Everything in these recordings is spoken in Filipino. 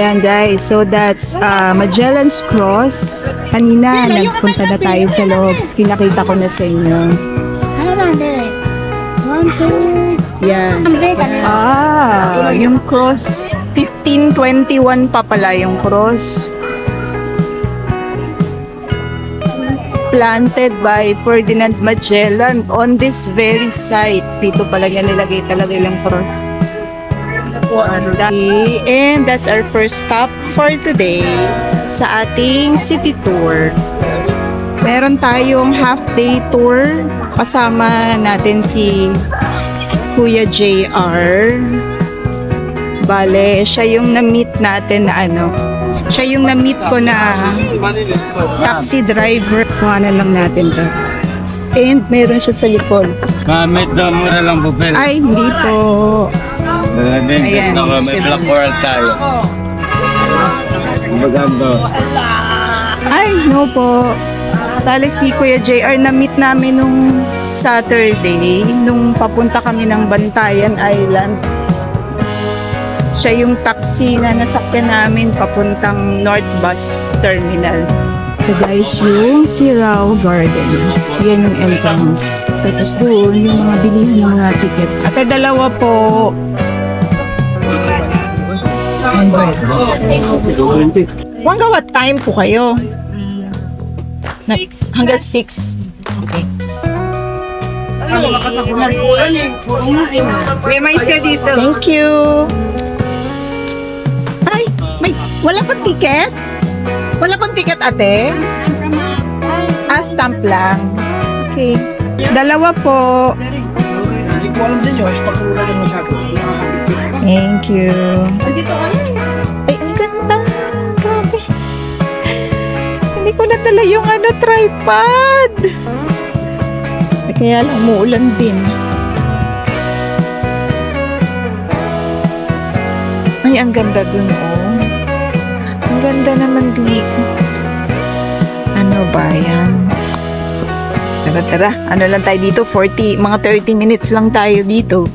Ayan guys, so that's Magellan's Cross. Kanina, nagpunta na tayo sa loob. Pinakita ko na sa inyo. Yan. Yung cross. 1521 pa pala yung cross. Planted by Ferdinand Magellan on this very site. Dito pala niya nilagay talaga yung cross. And that's our first stop for today sa ating city tour. Meron tayong half-day tour. Kasama natin si Kuya JR. Bale, siya yung na-meet natin na siya yung na-meet ko na taxi driver. Kuha na lang natin to. And meron siya sa likod. Kamit daw mura lang po pwede. Ay, hindi po. Ayan, may black coral tayo. Maganda. Ay, no po. Tali si Kuya JR, na-meet namin nung Saturday, nung papunta kami ng Bantayan Island. Siya yung taxi na nasakyan namin papuntang North Bus Terminal. So guys, yung Sirao Garden. Yan yung entrance. Tapos doon, yung mga bilihan ng mga tickets. At dalawa po. Hanggang what time po kayo? Hanggang 6. Okay. May mais ka dito. Thank you. Ay, wala pang ticket? Wala pang ticket, ate? Stamp lang. Okay. Dalawa po. Thank you. Ay, ang ganda. Grabe. Hindi ko nadala yung tripod. Kaya lang umuulan din. Ay, ang ganda dun, oh. Ang ganda naman dito. Ano ba yan? Tara. Ano lang tayo dito? Mga 30 minutes lang tayo dito.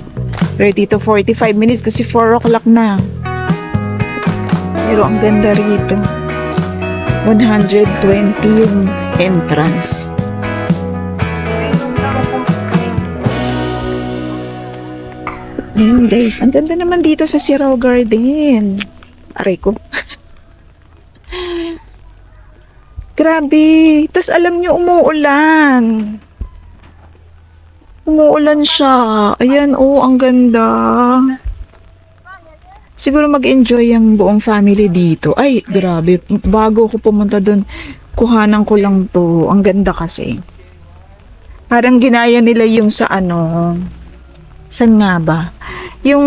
30 to 45 minutes kasi 4 o'clock na. Pero ang ganda rito. 120 yung entrance. Ayun guys, ang ganda naman dito sa Sirao Garden. Aray ko. Grabe. Tas alam nyo, umuulan. Umuulan siya. Ayan, ang ganda. Siguro mag-enjoy yung buong family dito. Ay, grabe. Bago ako pumunta dun, kuhanan ko lang to. Ang ganda kasi. Parang ginaya nila yung sa saan nga ba? Yung,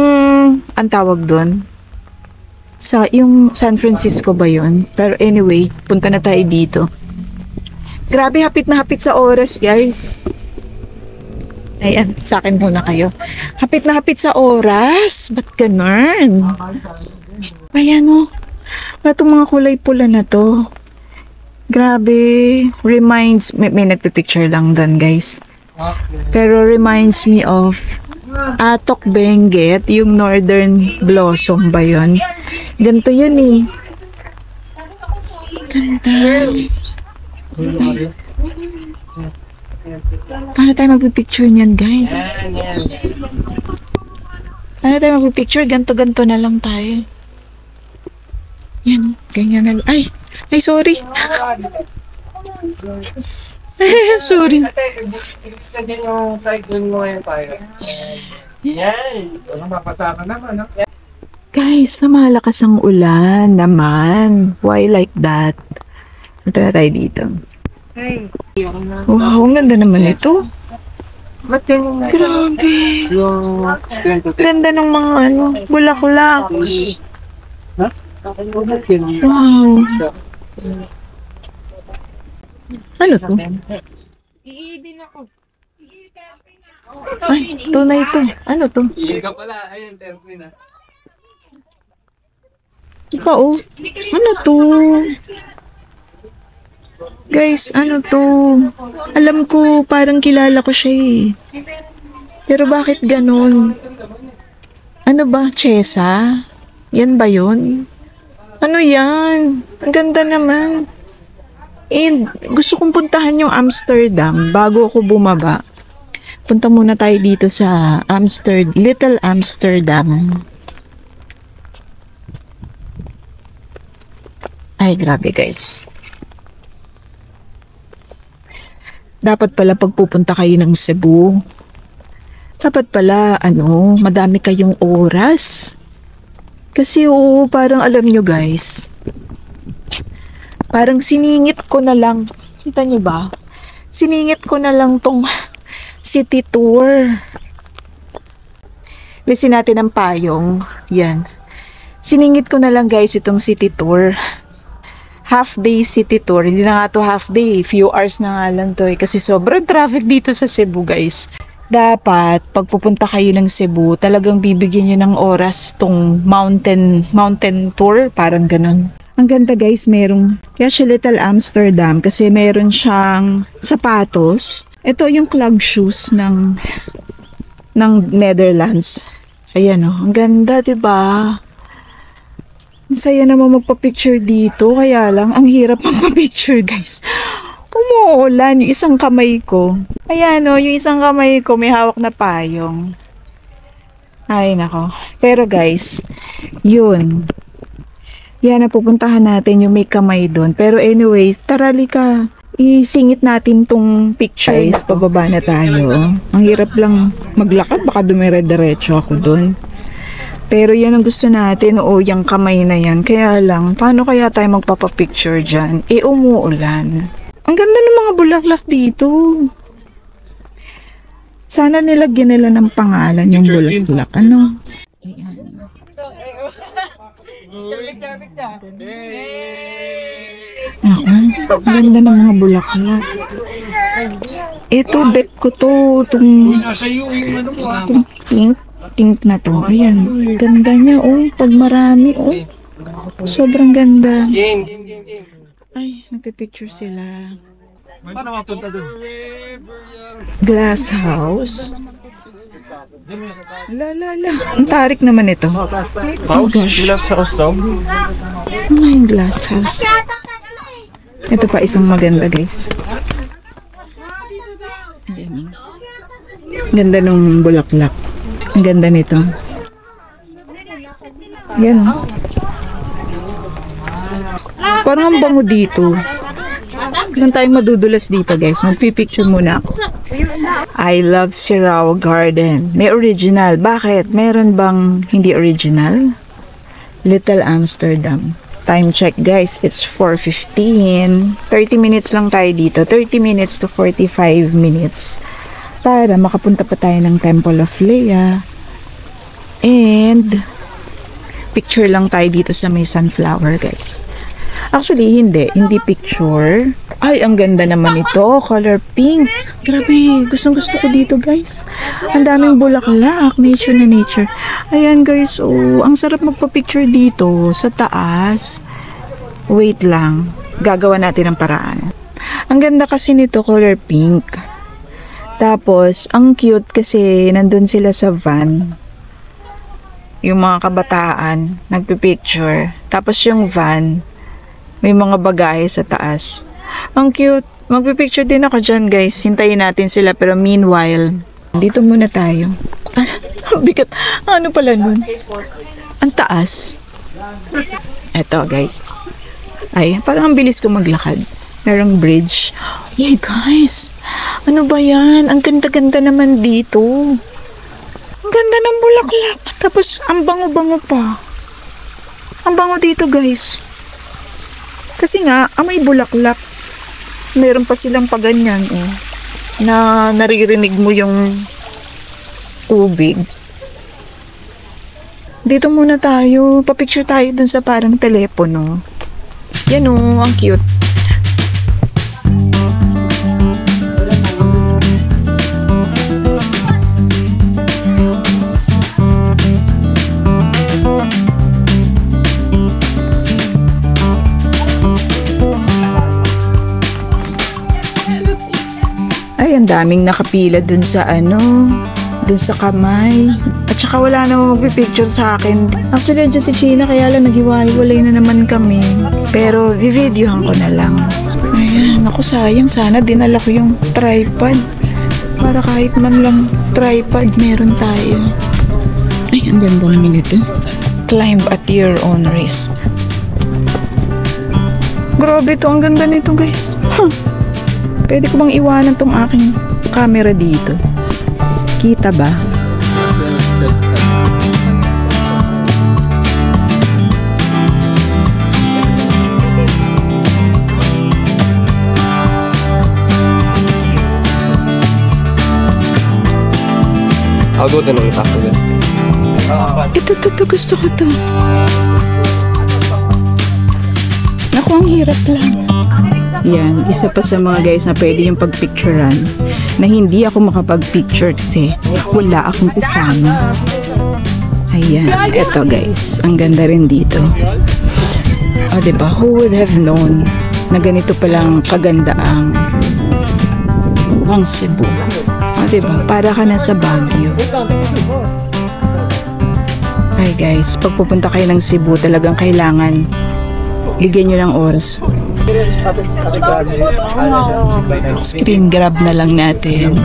ang tawag dun? Yung San Francisco ba yun? Pero anyway, punta na tayo dito. Grabe, hapit na hapit sa oras, guys. Ayan, sa akin muna kayo. Hapit na hapit sa oras. Ba't ganun? Ayan o. Ano itong mga kulay pula na to? Grabe. Reminds, may nagpipicture lang doon, guys. Pero reminds me of Atok Benguet, yung Northern Blossom ba yun? Ganito yun eh. Ganda. Paano tayo magpipicture niyan, guys? Paano tayo magpipicture? Ganto-ganto na lang tayo. Yan, ganyan na lang. Ay, sorry. Sorry. Guys, namalakas ang ulan naman. Why like that? Punta na tayo dito. Wow, ang ganda naman ito. Grabe. Ganda ng mga bulaklak. Wow. Ano to? Iidin ako. Ay, tunay ito. Ano to? Ika pala, ayun, terpin na. Ipa ano to? Guys, ano to? Alam ko, parang kilala ko siya eh. Pero bakit ganun? Ano ba? Chesa? Yan ba yun? Ano yan? Ang ganda naman. And gusto kong puntahan yung Amsterdam bago ako bumaba. Punta muna tayo dito sa Little Amsterdam. Ay, grabe guys. Dapat pala pagpupunta kayo ng Cebu, dapat pala, madami kayong oras. Kasi parang alam nyo guys, parang siningit ko na lang, kita nyo ba? Siningit ko na lang tong city tour. Listen natin ang payong. Yan. Siningit ko na lang guys itong city tour. Half day city tour. Hindi na nga to half day. Few hours na nga lang to eh. Kasi sobrang traffic dito sa Cebu guys. Dapat, pag pupunta kayo ng Cebu, talagang bibigyan nyo ng oras tong mountain tour. Parang ganun. Ang ganda guys, kaya siya Little Amsterdam kasi meron siyang sapatos. Ito yung clog shoes ng Netherlands. Ayan ang ganda, diba? Ang saya naman magpa-picture dito, kaya lang, ang hirap magpa-picture guys. Umuulan, yung isang kamay ko. Ayan yung isang kamay ko may hawak na payong. Ay nako. Pero guys, yun. Yan, napupuntahan natin yung may kamay doon. Pero anyways, tarali ka. Isingit natin tong picture. Guys, pababa na tayo. Ang hirap lang maglakad, baka dumire-diretso ako doon. Pero yan ang gusto natin, yung kamay na yan. Kaya lang, paano kaya tayo magpapapicture dyan? Umuulan. Ang ganda ng mga bulaklak dito. Sana nilagyan nila ng pangalan yung bulaklak. Ano? Ayan. Ang ganda ng mga bulaklak. Ito, bet ko to. Itong pink na to. Ayan. Ganda niya, pag marami, sobrang ganda. Ay, nagpipicture sila. Paano mapunta dun? Glass house. La. Ang tarik naman ito. Oh gosh. Glass house daw? Ano yung glass house? Ito pa isang maganda guys. Ayan. Ganda ng bulaklak. Ang ganda nito. Yan. Parang ang bango dito. Kailan tayong madudulas dito guys. Magpipicture muna ako. I love Sirao Garden. May original. Bakit? Meron bang hindi original? Little Amsterdam. Time check guys. It's 4:15. 30 minutes lang tayo dito. 30 minutes to 45 minutes. Para makapunta pa tayo ng Temple of Leia. And picture lang tayo dito sa may sunflower guys. Actually, hindi picture. Ay, ang ganda naman ito. Color pink. Grabe, gustong-gusto ko dito, guys. Ang daming bulaklak. Nature na nature. Ayan, guys. Ang sarap magpa-picture dito sa taas. Wait lang. Gagawa natin ang paraan. Ang ganda kasi nito, color pink. Tapos, ang cute kasi nandun sila sa van. Yung mga kabataan, nagpipicture. Tapos yung van, may mga bagahe sa taas. Ang cute. Magpipicture din ako dyan guys. Hintayin natin sila. Pero meanwhile, dito muna tayo. Bigat. Ano pala nun? Ang taas. Eto guys. Ay, parang ang bilis ko maglakad. Merong bridge. Yeah guys. Ano ba yan? Ang ganda-ganda naman dito. Ang ganda ng bulaklak. Tapos ang bango-bango pa. Ang bango dito guys. Kasi nga, may bulaklak. Meron pa silang paganyan, na naririnig mo yung tubig. Dito muna tayo. Papicture tayo dun sa parang telepono. Yan ang cute. Ay, ang daming nakapila dun sa dun sa kamay. At At saka wala namang magpipicture sa akin. Actually, dyan si China, kaya lang naghiwa-hiwalay na naman kami. Pero, videohan ko na lang. Ayan, ako sayang. Sana dinala ko yung tripod. Para kahit man lang tripod, meron tayo. Ay, ang ganda naman ito. Climb at your own risk. Grabe to, ang ganda nito guys. Huh. Pwede ko bang iwanan tong aking camera dito? Kita ba? I'll go to the after that. Ito, gusto ko to. Naku, ang hirap lang. Yan, isa pa sa mga guys na pwede yung pagpicturean na hindi ako makapag-picture kasi wala akong kasama. Ayan, eto guys, ang ganda rin dito. O diba, who would have known na ganito palang kaganda ang Cebu. O diba, para ka na sa Baguio. Ay guys, pag pupunta kayo ng Cebu, talagang kailangan ligyan nyo ng oras. Screen grab na lang natin.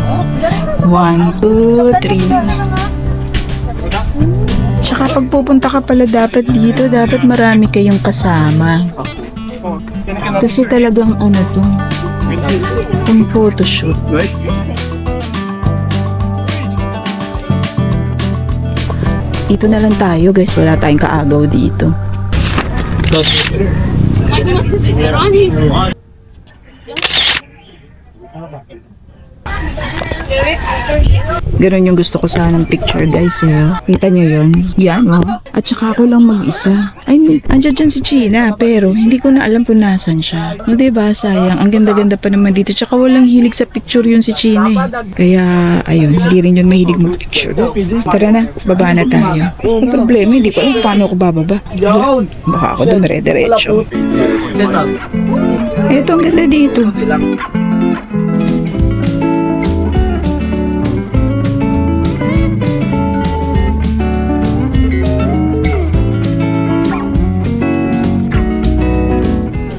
1, 2, 3. Tsaka pag pupunta ka pala dapat dito, dapat marami kayong kasama. Kasi talagang ano to, yung photoshoot. Dito na lang tayo guys, wala tayong kaagaw dito. Ganon yung gusto ko sanang picture guys eh. Kita nyo yun? Yan oh. At saka ako lang mag-isa. Ay, andyan dyan si China pero hindi ko na alam kung nasan siya. No, diba? Sayang. Ang ganda-ganda pa naman dito. Tsaka walang hilig sa picture yun si China eh. Kaya ayun, hindi rin yun mahilig mag-picture. Tara na, baba na tayo. Ang problema, hindi ko alam paano ako bababa. Baka ako dumire-diretso. Ito, ang ganda dito.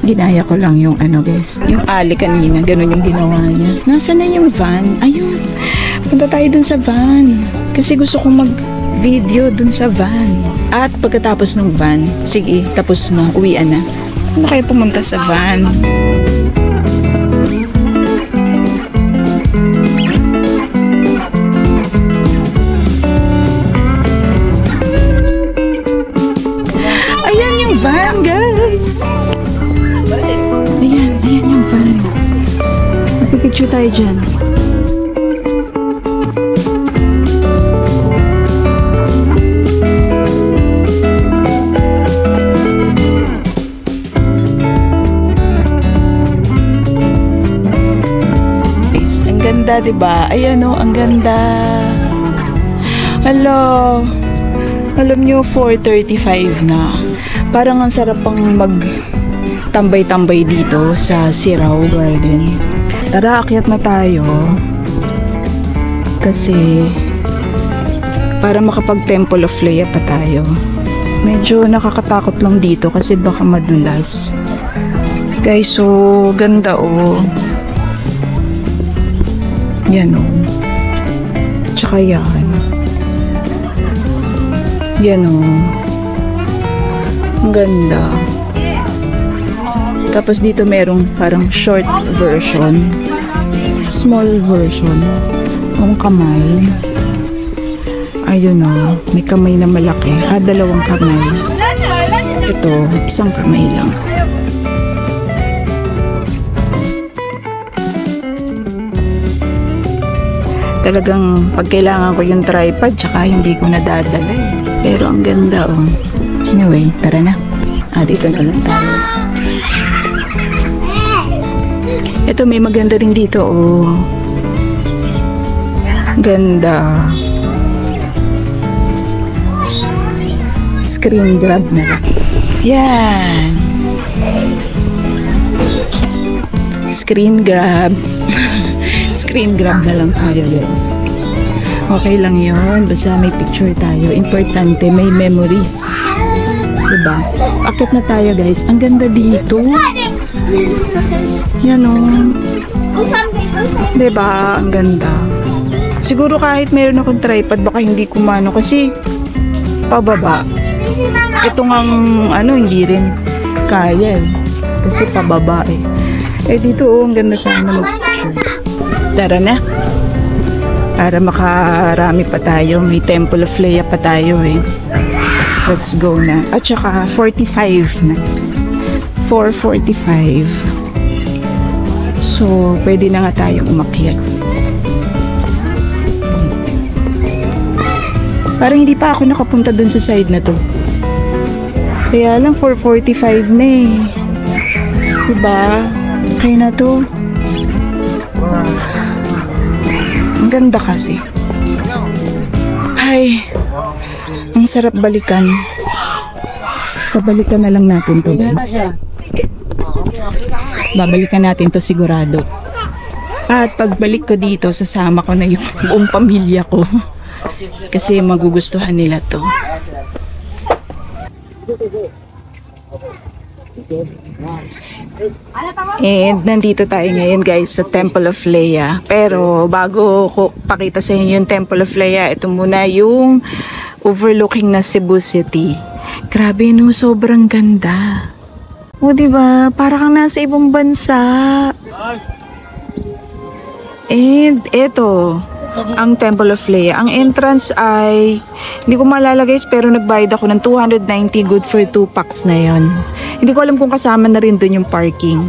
Ginaya ko lang yung ano guys, yung ali kanina, ganun yung ginawa niya. Nasaan na yung van? Ayun, punta tayo dun sa van. Kasi gusto kong mag-video dun sa van. At pagkatapos ng van, sige, tapos na, uwian na. Ano kayo pumunta sa van? Ayan yung van guys! Ayan yung van. Magpipicture tayo dyan. Ang ganda, diba? Ayan o, ang ganda. Hello. Alam nyo, 4:35 na. Parang ang sarap pang tambay-tambay dito sa Sirao Garden. Tara, akyat na tayo. Kasi para makapag Temple of Lea pa tayo. Medyo nakakatakot lang dito kasi baka madulas. Guys, so ganda oh. Yan oh. Tsaka yan. Yan oh. Ang ganda. Tapos dito merong parang short version. Small version. Ang kamay. Ayun o. May kamay na malaki. Dalawang kamay. Ito, isang kamay lang. Talagang pag kailangan ko yung tripod, tsaka hindi ko nadadala eh. Pero ang ganda oh. Anyway, tara na. Dito na lang tayo. Ito, may maganda rin dito, oh. Ganda. Screen grab na lang. Yan. Screen grab. Screen grab na lang tayo, guys. Okay lang yon, basta may picture tayo. Importante, may memories. Diba? Akit na tayo guys. Ang ganda dito. Yan o. Diba? Ang ganda. Siguro kahit meron akong tripod, baka hindi kumano kasi pababa. Ito ngang hindi rin kaya eh. Kasi pababa eh. Eh dito ang ganda sana mag-picture. Tara na. Para makarami pa tayo. May Temple of Leia pa tayo eh. Let's go na. At saka 45 na. 4:45. So, pwede na nga tayong umakyat. Parang hindi pa ako nakapunta dun sa side na to. Kaya lang 4:45 na eh. Diba? Okay na to. Ang ganda kasi. Ay, ang sarap balikan. Babalikan na lang natin to guys. Babalikan natin to sigurado. At pagbalik ko dito, sasama ko na yung buong pamilya ko. Kasi magugustuhan nila to. And nandito tayo ngayon guys sa Temple of Leia. Pero bago ko pakita sa inyo yung Temple of Leia, ito muna yung overlooking na Cebu City. Grabe no, sobrang ganda. O diba, para kang nasa ibang bansa. And eto, ang Temple of Leia. Ang entrance ay, hindi ko maalala guys, pero nagbayad ako ng 290, good for 2 packs na yon. Hindi ko alam kung kasama na rin dun yung parking.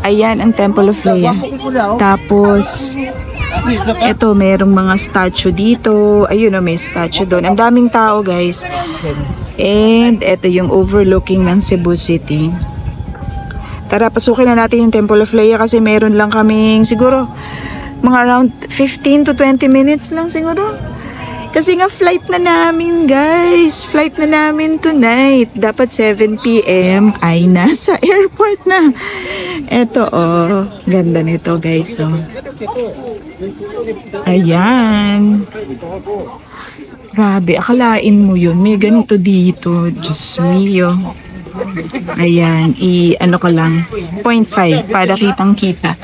Ayan ang Temple of Leia. Tapos, eto, merong mga statue dito. Ayun o, may statue doon. Ang daming tao guys. And eto yung overlooking ng Cebu City. Tara, pasukin na natin yung Temple of Leia kasi meron lang kaming siguro mga around 15 to 20 minutes lang siguro. Kasi nga flight na namin guys. Flight na namin tonight. Dapat 7 PM ay nasa airport na. Eto oh. Ganda nito guys oh. Ayan. Grabe. Akalain mo yun. May ganito dito. Diyos mio. Ayan, ano ko lang, 0.5 para kitang-kita.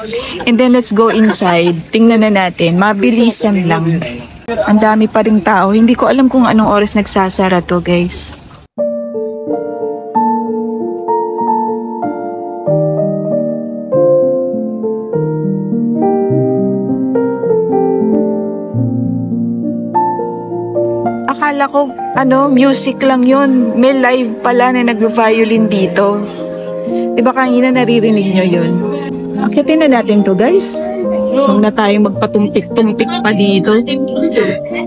And then let's go inside. Tingnan na natin, mabilisan lang. Ang dami pa ring tao. Hindi ko alam kung anong oras nagsasara to, guys. Akala ko, music lang yun. May live pala na nag-violin dito. Diba kanina naririnig nyo yun? Akitin na natin to guys. Huwag na tayong magpatumpik-tumpik pa dito.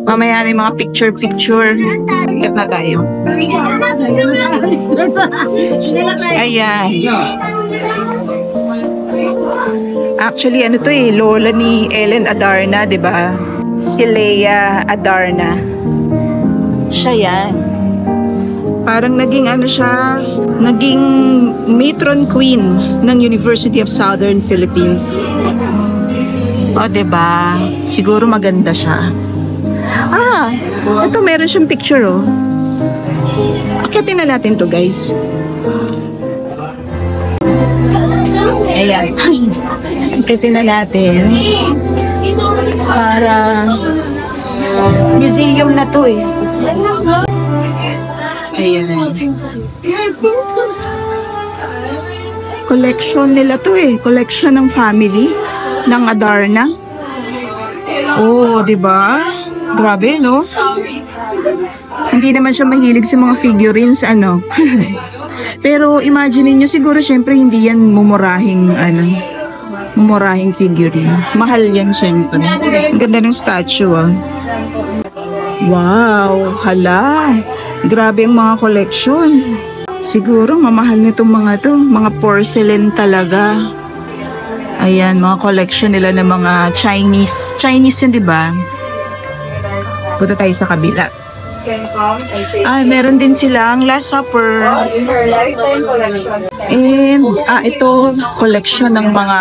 Mamaya na yung mga picture-picture. Akit na tayo. Ayan. Actually, ano to eh, lola ni Ellen Adarna, diba? Si Leia Adarna. Siya yan. Parang naging naging matron queen ng University of Southern Philippines. O, diba? Siguro maganda siya. Ito meron siyang picture, oh. Akitin na natin to, guys. Ayan. Akitin na natin. Para museum na to, eh. Ayan. Collection nila to eh. Collection ng family ng Adarna. Oh, 'di ba? Grabe, no? Hindi naman siya mahilig sa mga figurines, ano. Pero imagine niyo siguro syempre hindi yan mumurahing figurine. Mahal yan syempre. Ang ganda ng statue, ah. Wow, hala. Grabe ang mga collection. Siguro mamahal nitong mga to, mga porcelain talaga. Ayan, mga collection nila ng mga Chinese. Chinese yun, 'di ba? Punta tayo sa kabila. Meron din silang Last Supper. And, ito, collection ng mga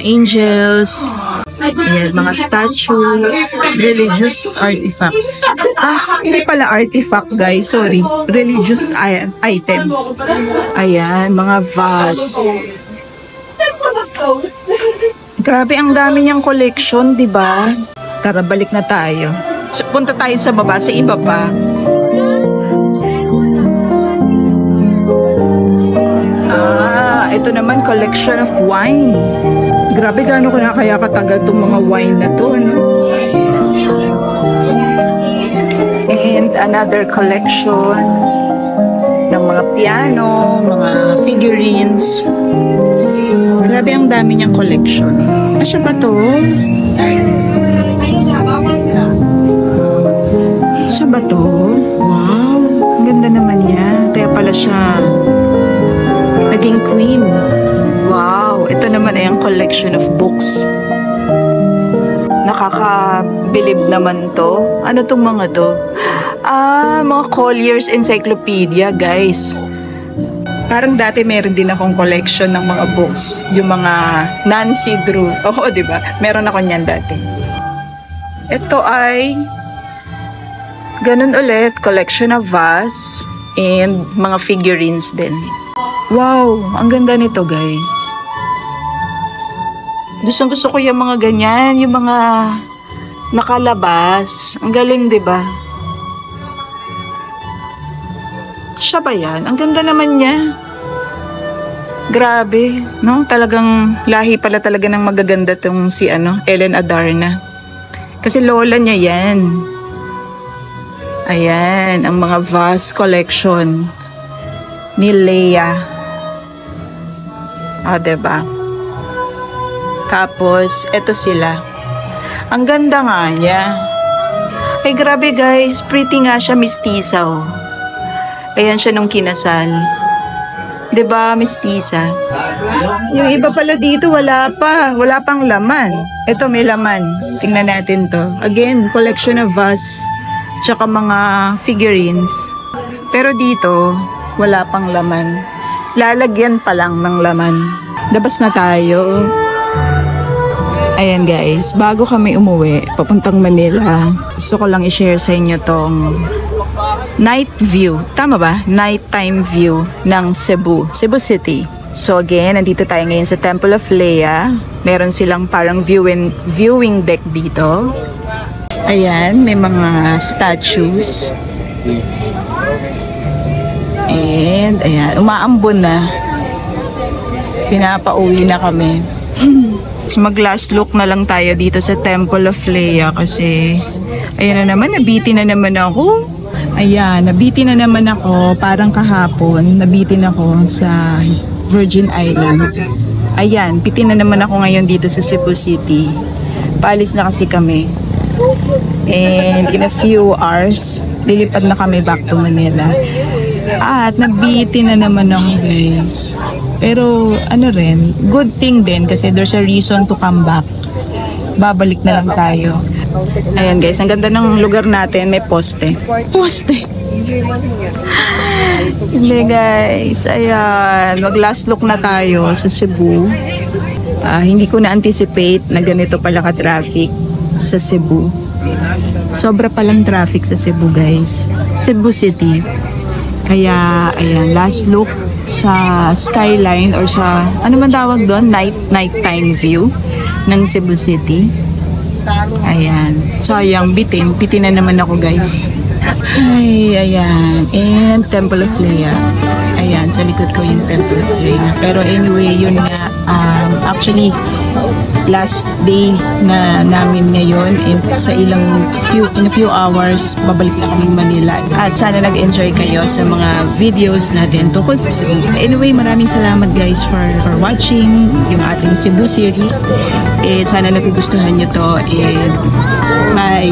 angels, ayan, mga statues, religious artifacts. Hindi pala artifact, guys. Sorry. Religious items. Ayan, mga vase. Grabe, ang dami niyang collection, di ba? Tara, balik na tayo. So, punta tayo sa baba, sa iba pa. Ito naman, collection of wine. Grabe, gaano ko na kaya katagal itong mga wine na to, ano? And another collection ng mga piano, mga figurines. Grabe, ang dami niyang collection. Siya ba to? Siya ba to? Wow, ang ganda naman niya. Kaya pala siya naging queen. Wow, ito naman ay ang collection of books. Nakakabilib naman to. Ano tong mga to? Mga Collier's Encyclopedia, guys. Parang dati meron din akong collection ng mga books. Yung mga Nancy Drew. Oo, di ba? Meron ako niyan dati. Ito ay ganun ulit, collection of vase and mga figurines din. Wow, ang ganda nito, guys. Gusto ko yung mga ganyan, yung mga nakalabas. Ang galing, 'di ba? Siya ba 'yan? Ang ganda naman niya. Grabe, no? Talagang lahi pala talaga ng magaganda tong si Ellen Adarna. Kasi lola niya 'yan. Ayan, ang mga vase collection ni Leia. Diba? Tapos, eto sila. Ang ganda nga niya. Ay, grabe guys. Pretty nga siya, mistisa, oh. Ayan siya nung kinasal. Diba, mistisa? Yung iba pala dito, wala pa. Wala pang laman. Ito, may laman. Tingnan natin to. Again, collection of vase. Tsaka mga figurines. Pero dito, wala pang laman. Lalagyan pa lang ng laman. Labas na tayo. Ayan guys, bago kami umuwi, papuntang Manila, gusto ko lang i-share sa inyo tong night view. Tama ba? Nighttime view ng Cebu City. So again, nandito tayo ngayon sa Temple of Leia. Meron silang parang viewing deck dito. Ayan, may mga statues. And, ayan, umaambon na. Pinapauwi na kami. So, mag-last look na lang tayo dito sa Temple of Leia kasi, ayan na naman, nabitin na naman ako. Ayan, nabitin na naman ako. Parang kahapon, nabitin ako sa Virgin Island. Ayan, bitin na naman ako ngayon dito sa Cebu City. Paalis na kasi kami. And in a few hours, lilipad na kami back to Manila. At nabitin na naman ako, guys. Pero rin, good thing din kasi there's a reason to come back. Babalik na lang tayo. Ayan guys, ang ganda ng lugar natin, may poste. Poste! Hindi guys, ayan, mag last look na tayo sa Cebu. Hindi ko na-anticipate na ganito pala ka-traffic sa Cebu. Sobra palang traffic sa Cebu guys. Cebu City. Kaya, ayan, last look sa skyline or sa, ano man tawag doon? Nighttime view ng Cebu City. Ayan. Sayang, bitin na naman ako guys. Ay, ayan. And Temple of Leia. Ayan, sa likod ko yung Temple of Leia. Pero anyway, yun nga, actually, last day na namin ngayon and in a few hours babalik na kami Manila at sana nag-enjoy kayo sa mga videos natin tungkol sa Cebu. Anyway, maraming salamat guys for watching yung ating Cebu series and sana nagugustuhan nyo to and bye!